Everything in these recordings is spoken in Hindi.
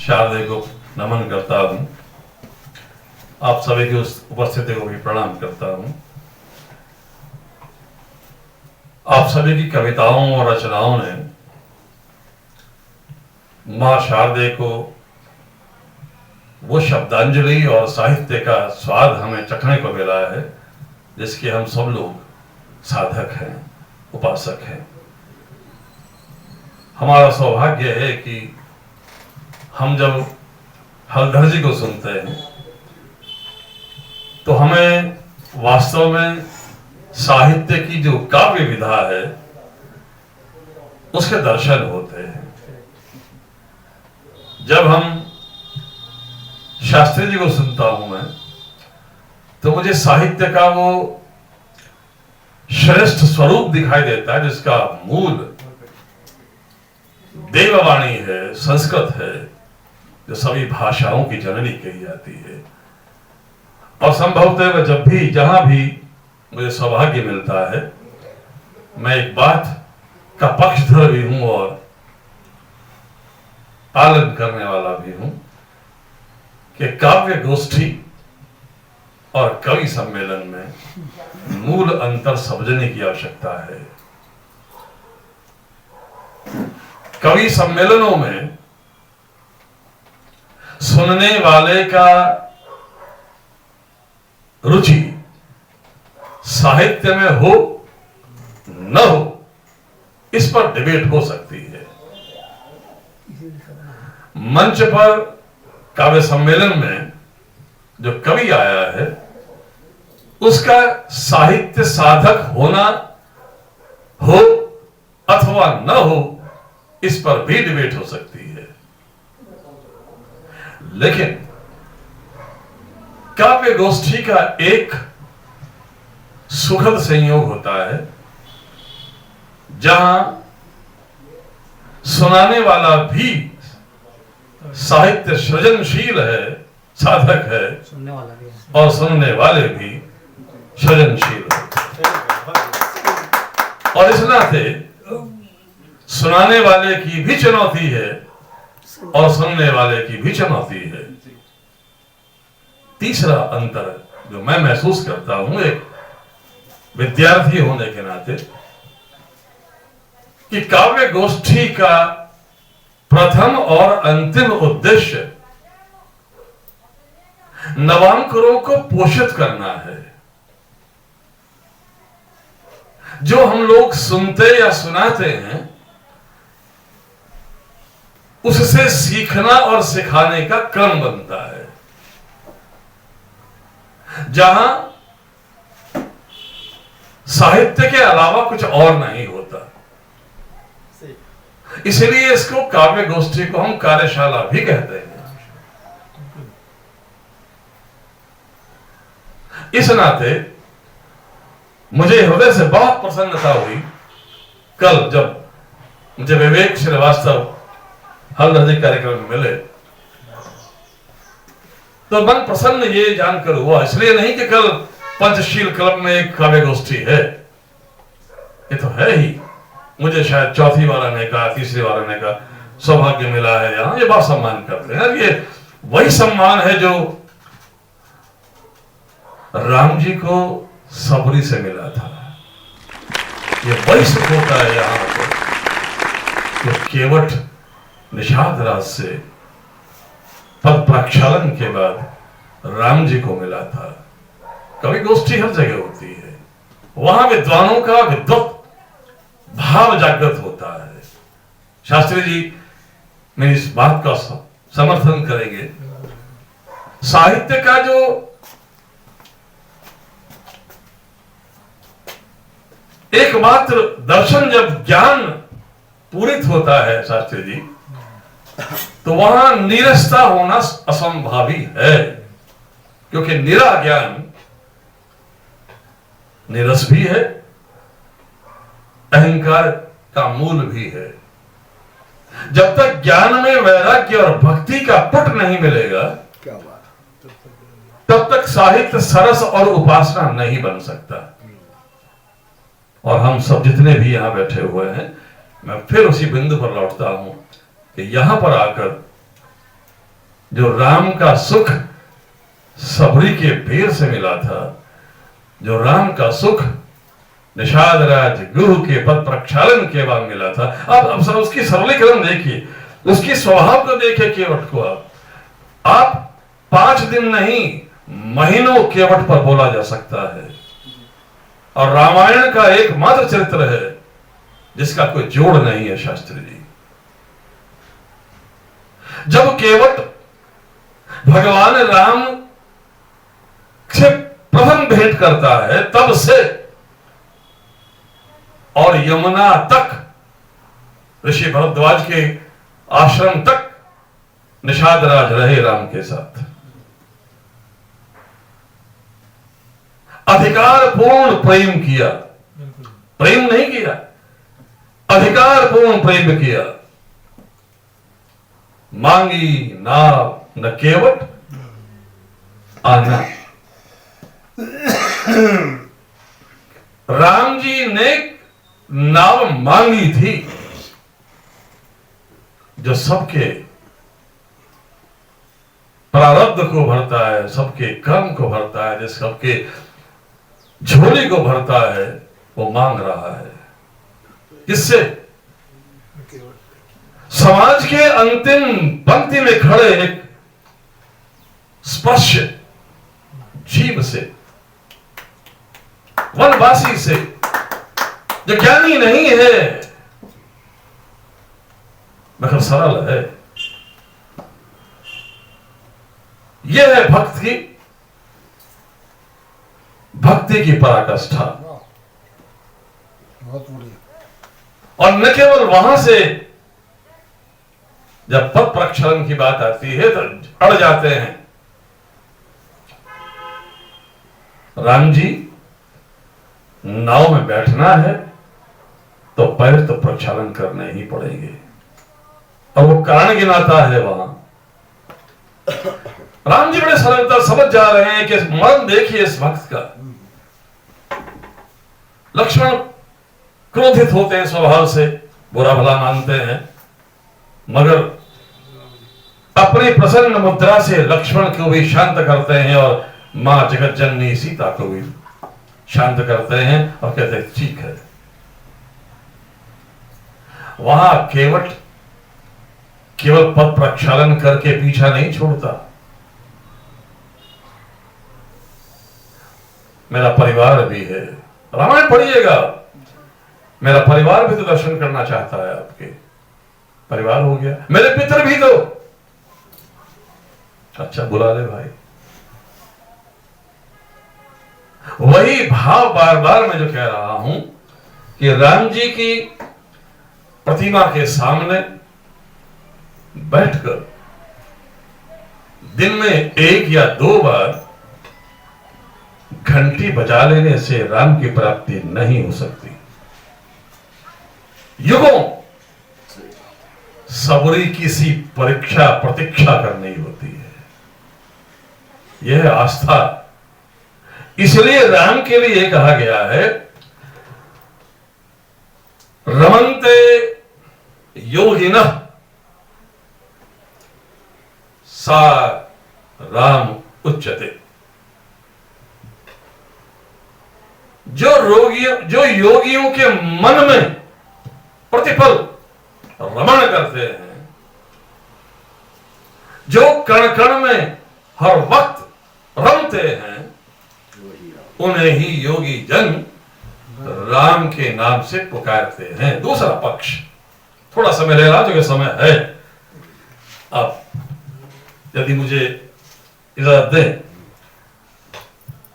शारदे को नमन करता हूं। आप सभी की उस उपस्थिति को भी प्रणाम करता हूं। आप सभी की कविताओं और रचनाओं ने मां शारदे को वो शब्दांजलि और साहित्य का स्वाद हमें चखने को मिला है जिसके हम सब लोग साधक हैं, उपासक हैं। हमारा सौभाग्य है कि हम जब हलधर जी को सुनते हैं तो हमें वास्तव में साहित्य की जो काव्य विधा है उसके दर्शन होते हैं। जब हम शास्त्री जी को सुनता हूं मैं तो मुझे साहित्य का वो श्रेष्ठ स्वरूप दिखाई देता है जिसका मूल देववाणी है, संस्कृत है, जो सभी भाषाओं की जननी कही जाती है। और संभवतः मैं जब भी जहां भी मुझे सौभाग्य मिलता है मैं एक बात का पक्षधर भी हूं और पालन करने वाला भी हूं कि काव्य गोष्ठी और कवि सम्मेलन में मूल अंतर समझने की आवश्यकता है। कवि सम्मेलनों में सुनने वाले का रुचि साहित्य में हो न हो इस पर डिबेट हो सकती है। मंच पर काव्य सम्मेलन में जो कवि आया है उसका साहित्य साधक होना हो अथवा न हो इस पर भी डिबेट हो सकती है। लेकिन काव्य गोष्ठी का एक सुखद संयोग होता है जहां सुनाने वाला भी साहित्य सृजनशील है, साधक है, सुनने वाला भी है और सुनने वाले भी सृजनशील है। और इस नाते सुनाने वाले की भी चुनौती है और सुनने वाले की भी चुनौती है। तीसरा अंतर जो मैं महसूस करता हूं एक विद्यार्थी होने के नाते कि काव्य गोष्ठी का प्रथम और अंतिम उद्देश्य नवांकुरों को पोषित करना है। जो हम लोग सुनते या सुनाते हैं उससे सीखना और सिखाने का क्रम बनता है। जहां साहित्य के अलावा कुछ और नहीं होता, इसलिए इसको काव्य गोष्ठी को हम कार्यशाला भी कहते हैं। इस नाते मुझे हृदय से बहुत प्रसन्नता हुई कल जब मुझे विवेक श्रीवास्तव हलधर कार्यक्रम में मिले तो मन प्रसन्न ये जानकर हुआ, इसलिए नहीं कि कल पंचशील क्लब में एक काव्य गोष्ठी है, ये तो है ही। मुझे शायद चौथी बार आने का, तीसरी बार आने का सौभाग्य मिला है यहां, ये बहुत सम्मान करते हैं। ये वही सम्मान है जो राम जी को सबरी से मिला था। ये वही सुख होता है यहां पर जो केवट निषाद राज से पद प्रक्षालन के बाद राम जी को मिला था। कवि गोष्ठी हर जगह होती है, वहां विद्वानों का विद्वत भाव जागृत होता है। शास्त्री जी मेरी इस बात का समर्थन करेंगे। साहित्य का जो एकमात्र दर्शन जब ज्ञान पूरित होता है शास्त्री जी तो वहां नीरसता होना असंभावी है, क्योंकि निरा ज्ञान नीरस भी है, अहंकार का मूल भी है। जब तक ज्ञान में वैराग्य और भक्ति का पुट नहीं मिलेगा क्या बात, तब तक साहित्य सरस और उपासना नहीं बन सकता। और हम सब जितने भी यहां बैठे हुए हैं, मैं फिर उसी बिंदु पर लौटता हूं कि यहां पर आकर जो राम का सुख सबरी के बेर से मिला था, जो राम का सुख निषाद राज गुरु के पद प्रक्षालन के बाद मिला था। अब सब उसकी सरलीकरण देखिए, उसकी स्वभाव को देखिए केवट को। आप 5 दिन नहीं महीनों केवट पर बोला जा सकता है, और रामायण का एकमात्र चरित्र है जिसका कोई जोड़ नहीं है शास्त्री जी। जब केवट भगवान राम से प्रथम भेंट करता है तब से और यमुना तक, ऋषि भरद्वाज के आश्रम तक निषाद राज रहे राम के साथ। अधिकार पूर्ण प्रेम किया, प्रेम नहीं किया, अधिकार पूर्ण प्रेम किया। मांगी नाव न केवट आना। राम जी ने नाव मांगी थी जो सबके प्रारब्ध को भरता है, सबके कर्म को भरता है, जिस सबके झोली को भरता है, वो मांग रहा है। किससे? समाज के अंतिम पंक्ति में खड़े एक स्पर्श जीव से, वनवासी से, जो ज्ञानी नहीं है मगर सरल है। यह है भक्ति की पराकाष्ठा। बहुत बढ़िया। और न केवल वहां से जब पद प्रक्षालन की बात आती है तो अड़ जाते हैं। राम जी नाव में बैठना है तो पैर तो प्रक्षालन करने ही पड़ेंगे, और वो कारण गिनाता है वहां। राम जी बड़े सरलता समझ जा रहे हैं कि मर्म देखिए इस भक्त का। लक्ष्मण क्रोधित होते हैं स्वभाव से, बुरा भला मानते हैं, मगर अपनी प्रसन्न मुद्रा से लक्ष्मण को भी शांत करते हैं और मां जगत जननी सीता को भी शांत करते हैं और कहते हैं ठीक है। वहां केवट केवल पद प्रक्षालन करके पीछा नहीं छोड़ता। मेरा परिवार भी है, रामायण पढ़िएगा, मेरा परिवार भी तो दर्शन करना चाहता है। आपके परिवार हो गया, मेरे पितर भी तो, अच्छा बुला ले भाई। वही भाव बार बार मैं जो कह रहा हूं कि राम जी की प्रतिमा के सामने बैठकर दिन में 1 या 2 बार घंटी बजा लेने से राम की प्राप्ति नहीं हो सकती। युगों सबरी किसी परीक्षा प्रतीक्षा करनी होती है। यह आस्था, इसलिए राम के लिए कहा गया है रमन्ते योगिनः सा राम उच्यते। जो योगियों के मन में प्रतिपल रमण करते हैं, जो कण कण में हर वक्त रमते हैं, उन्हें ही योगी जन राम के नाम से पुकारते हैं। दूसरा पक्ष, थोड़ा समय ले रहा जो समय है, अब यदि मुझे इजाजत दें,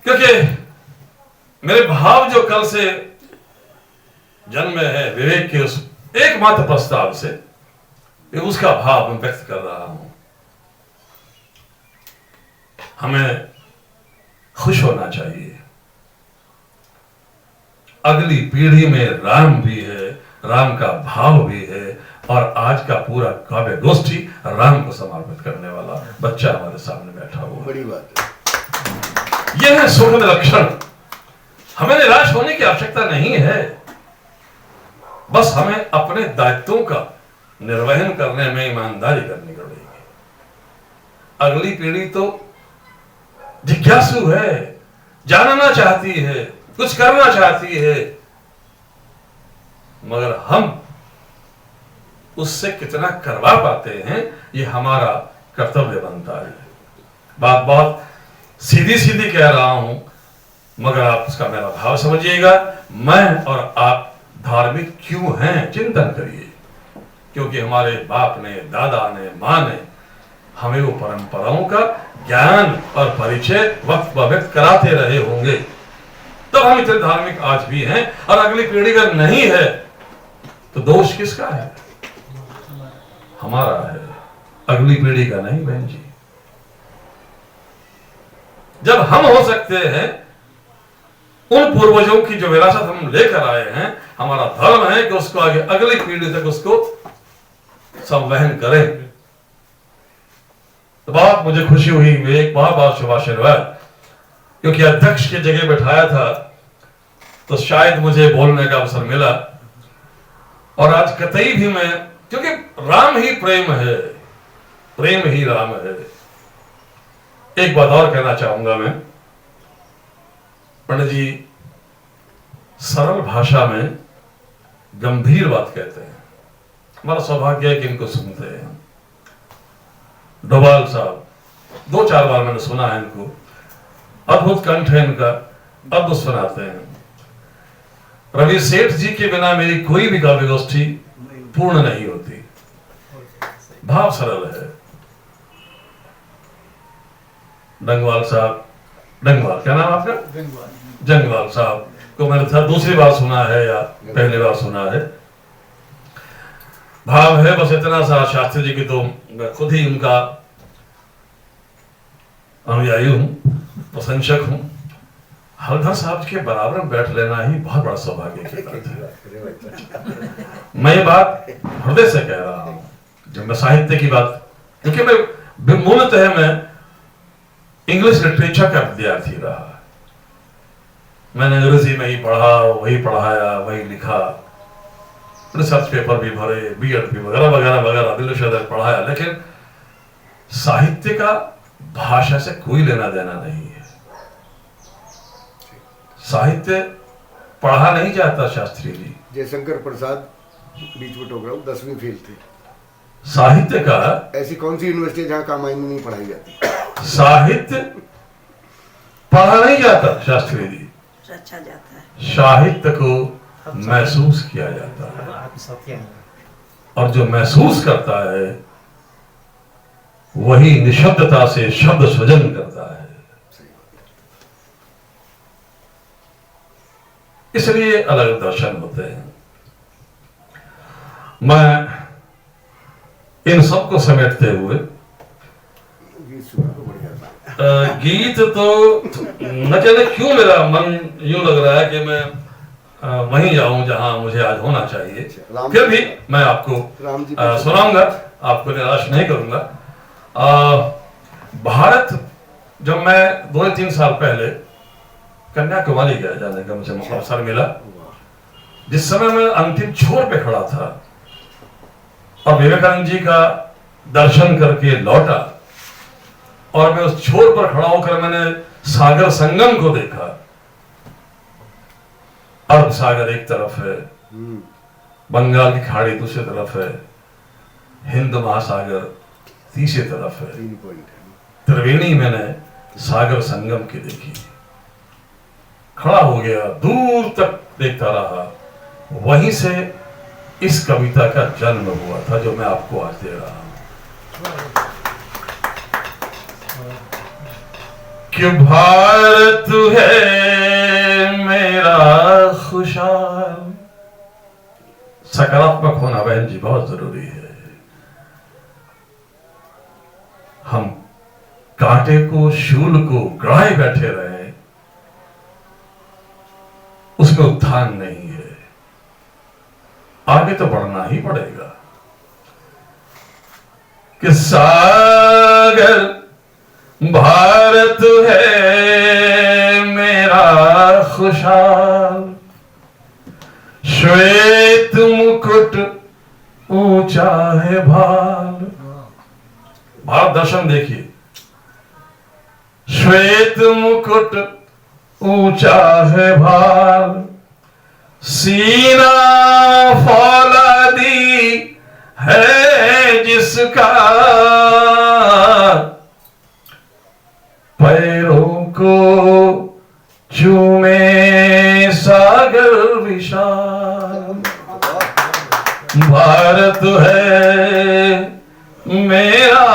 क्योंकि मेरे भाव जो कल से जन्म है विवेक के उस एकमात्र प्रस्ताव से, उसका भाव मैं व्यक्त कर रहा हूं। हमें खुश होना चाहिए। अगली पीढ़ी में राम भी है, राम का भाव भी है, और आज का पूरा काव्य गोष्ठी राम को समर्पित करने वाला बच्चा हमारे सामने बैठा हुआ। बड़ी बात है। यह है सुगंध लक्षण। हमें निराश होने की आवश्यकता नहीं है, बस हमें अपने दायित्वों का निर्वहन करने में ईमानदारी करनी पड़ेगी। अगली पीढ़ी तो जिज्ञासु है, जानना चाहती है, कुछ करना चाहती है, मगर हम उससे कितना करवा पाते हैं ये हमारा कर्तव्य बनता है। बात बहुत सीधी सीधी कह रहा हूं, मगर आप उसका मेरा भाव समझिएगा। मैं और आप धार्मिक क्यों हैं, चिंतन करिए। क्योंकि हमारे बाप ने, दादा ने, मां ने हमें वो परंपराओं का ज्ञान और परिचय वक्त ब वक्त कराते रहे होंगे, तब हम इतने धार्मिक आज भी हैं। और अगली पीढ़ी अगर नहीं है तो दोष किसका है? हमारा है, अगली पीढ़ी का नहीं बहन जी। जब हम हो सकते हैं, उन पूर्वजों की जो विरासत हम लेकर आए हैं, हमारा धर्म है कि उसको आगे अगली पीढ़ी तक उसको संवहन करें। तो बहुत मुझे खुशी हुई, एक बहुत बहुत शुभाशीर्वाद, क्योंकि अध्यक्ष की जगह बैठाया था तो शायद मुझे बोलने का अवसर मिला। और आज कतई भी मैं, क्योंकि राम ही प्रेम है, प्रेम ही राम है। एक बात और कहना चाहूंगा मैं, पंडित जी सरल भाषा में गंभीर बात कहते हैं। हमारा सौभाग्य है कि इनको सुनते हैं। डोभाल साहब, 2-4 बार मैंने सुना है इनको, अद्भुत कंठ है इनका, अद्भुत सुनाते हैं। रवि सेठ जी के बिना मेरी कोई भी काव्य गोष्ठी पूर्ण नहीं होती। भाव सरल है। डंगवाल साहब, डंगवाल क्या नाम आपका? जंगवाल साहब को मैंने था दूसरी बार सुना है या पहली बार सुना है। भाव है बस इतना सा, शास्त्री जी की तो मैं खुद ही उनका अनुयायी हूं, प्रशंसक हूं। हलधर साहब के बराबर बैठ लेना ही बहुत बड़ा सौभाग्य की बात है। मैं ये बात हृदय से कह रहा हूं, जब मैं साहित्य की बात, क्योंकि मैं मूलतः मैं इंग्लिश लिटरेचर का विद्यार्थी रहा। मैंने अंग्रेजी में ही पढ़ा, वही पढ़ाया, वही लिखा, रिसर्च पेपर भी भरे, बीएड भी वगैरह वगैरह वगैरह, दिल्ली पढ़ाया। लेकिन साहित्य का भाषा से कोई लेना देना नहीं है। साहित्य पढ़ा नहीं जाता शास्त्री जी। जयशंकर प्रसाद बीच में टोक रहा हूँ, 10वीं फेल थे। साहित्य का ऐसी कौन सी यूनिवर्सिटी जहाँ कामायनी नहीं पढ़ाई जाती? साहित्य पढ़ा नहीं जाता शास्त्री जी, रचा जाता है। साहित्य को महसूस किया जाता है, और जो महसूस करता है वही निशब्दता से शब्द सृजन करता है। इसलिए अलग दर्शन होते हैं। मैं इन सबको समेटते हुए गीत तो न जाने क्यों मेरा मन यूं लग रहा है कि मैं वहीं जाऊं जहां मुझे आज होना चाहिए। फिर भी मैं आपको सुनाऊंगा, आपको निराश नहीं करूंगा। भारत, जब मैं 2-3 साल पहले कन्याकुमारी गया जाने का मुझे अवसर मिला, जिस समय मैं अंतिम छोर पे खड़ा था और विवेकानंद जी का दर्शन करके लौटा, और मैं उस छोर पर खड़ा होकर मैंने सागर संगम को देखा। अरब सागर एक तरफ है, बंगाल की खाड़ी दूसरी तरफ है, हिंद महासागर तीसरी तरफ है। त्रिवेणी मैंने सागर संगम की देखी। खड़ा हो गया, दूर तक देखता रहा। वहीं से इस कविता का जन्म हुआ था जो मैं आपको आज दे रहा हूं। कि भारत है मेरा खुशहाल। सकारात्मक होना बहन जी बहुत जरूरी है। हम कांटे को, शूल को गड़ाए बैठे रहे, उसमें उत्थान नहीं है। आगे तो बढ़ना ही पड़ेगा। कि सागर भारत है मेरा खुशहाल, श्वेत मुकुट ऊंचा है भाल। भारत दर्शन देखिए, श्वेत मुकुट ऊंचा है भार, सीना फौलादी है जिसका, पैरों को चूमे सागर विशाल। भारत है मेरा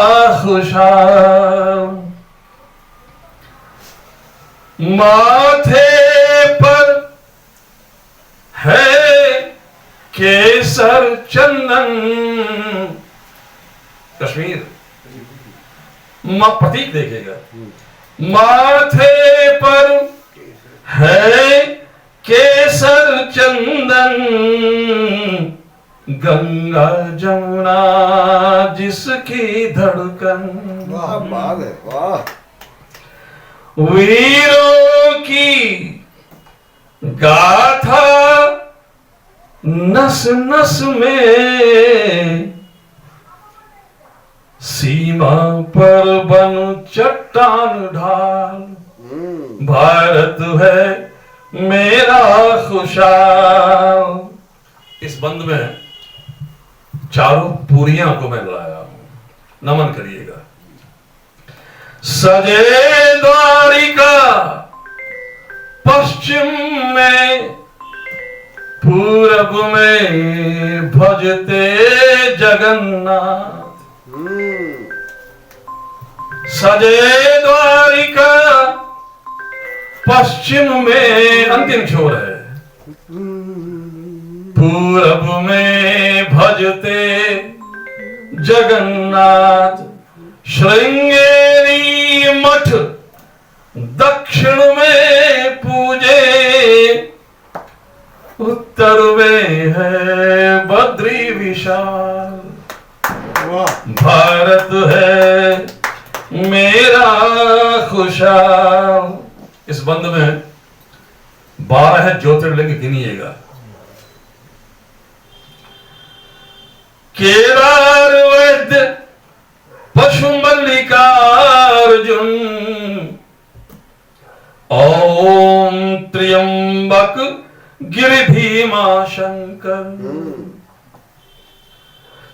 खुशहाल, माथे पर है केसर चंदन। कश्मीर प्रतीक देखेगा, माथे पर है केसर चंदन, गंगा जमुना जिसकी धड़कन। वाह बात है, वाह। वीरों की गाथा नस नस में, सीमा पर बन चट्टान ढाल। भारत है मेरा खुशहाल। इस बंद में चारों पूरियां को मैं लाया हूं, नमन करिएगा। सजे द्वारिका पश्चिम में, पूरब में भजते जगन्नाथ। सजे द्वारिका पश्चिम में, अंतिम छोर है, पूरब में भजते जगन्नाथ। श्रृंगेरी मठ दक्षिण में पूजे, उत्तर में है बद्री विशाल। भारत है मेरा खुशहाल। इस बंद में 12 ज्योतिर्लिंग गिनिएगा। केदार वैद्य पशु मल्लिकार्जुन, ओम त्र्यंबक गिरिधीमा शंकर।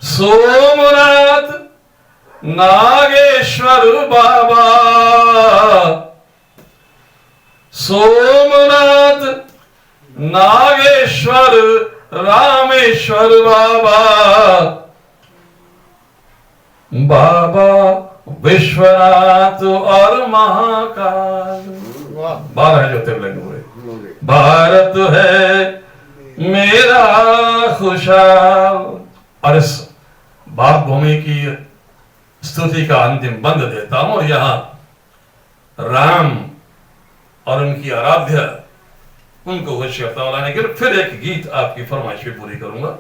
सोमनाथ नागेश्वर बाबा, सोमनाथ नागेश्वर रामेश्वर बाबा, बाबा विश्वनाथ और महाकाल। 12 ज्योतिर्लिंग हुए। भारत है मेरा खुशहाल। और इस भारत भूमि की स्तुति का अंतिम बंद देता हूं, और यहां राम और उनकी आराध्य उनको खुश करता हुआ लाने के लिए फिर एक गीत आपकी फरमाइश भी पूरी करूंगा।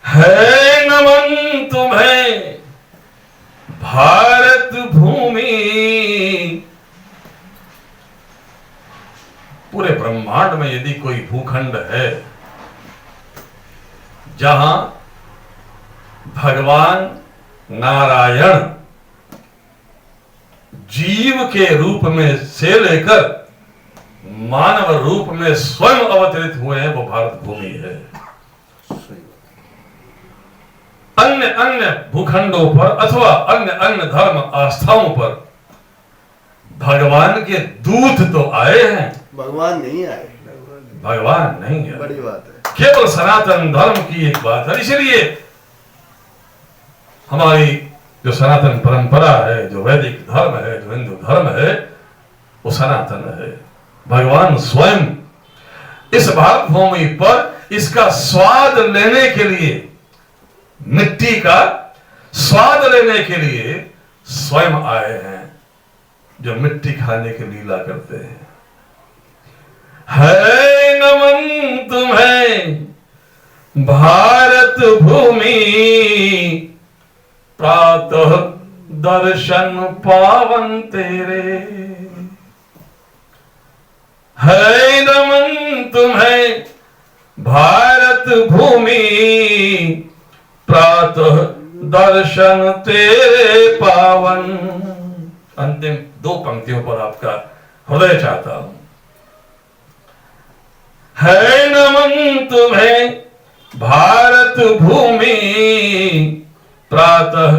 है नमन तुम्हें भारत भूमि, पूरे ब्रह्मांड में यदि कोई भूखंड है जहां भगवान नारायण जीव के रूप में से लेकर मानव रूप में स्वयं अवतरित हुए हैं, वो भारत भूमि है। अन्य अन्य भूखंडों पर अथवा अन्य अन्य धर्म आस्थाओं पर भगवान के दूत तो आए हैं, भगवान नहीं आए। भगवान नहीं है, बड़ी बात है। केवल सनातन धर्म की एक बात है। इसलिए हमारी जो सनातन परंपरा है, जो वैदिक धर्म है, जो हिंदू धर्म है, वो सनातन है। भगवान स्वयं इस भारत भूमि पर इसका स्वाद लेने के लिए, मिट्टी का स्वाद लेने के लिए स्वयं आए हैं, जो मिट्टी खाने की लीला करते हैं। है नमन तुम्हें भारत भूमि, प्रातः दर्शन पावन तेरे। है नमन तुम्हें भारत भूमि, प्रातः दर्शन तेरे पावन। अंतिम 2 पंक्तियों पर आपका हृदय चाहता हूं। है नमन तुम्हें भारत भूमि, प्रातः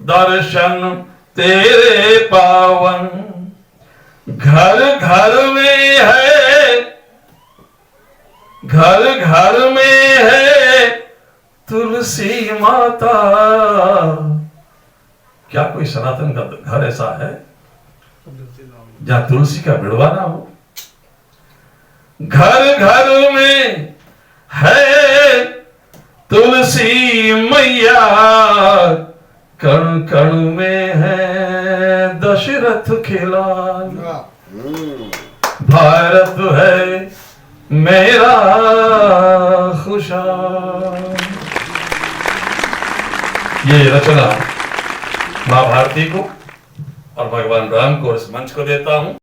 दर्शन तेरे पावन, घर घर में है, घर घर में है तुलसी माता। क्या कोई सनातन का घर ऐसा है जहां तुलसी का बिड़वा ना हो? घर घर में है तुलसी मैया, कण कण में है दशरथ खिलान। भारत है मेरा खुशहाल। ये रचना मां भारती को और भगवान राम को इस मंच को देता हूं।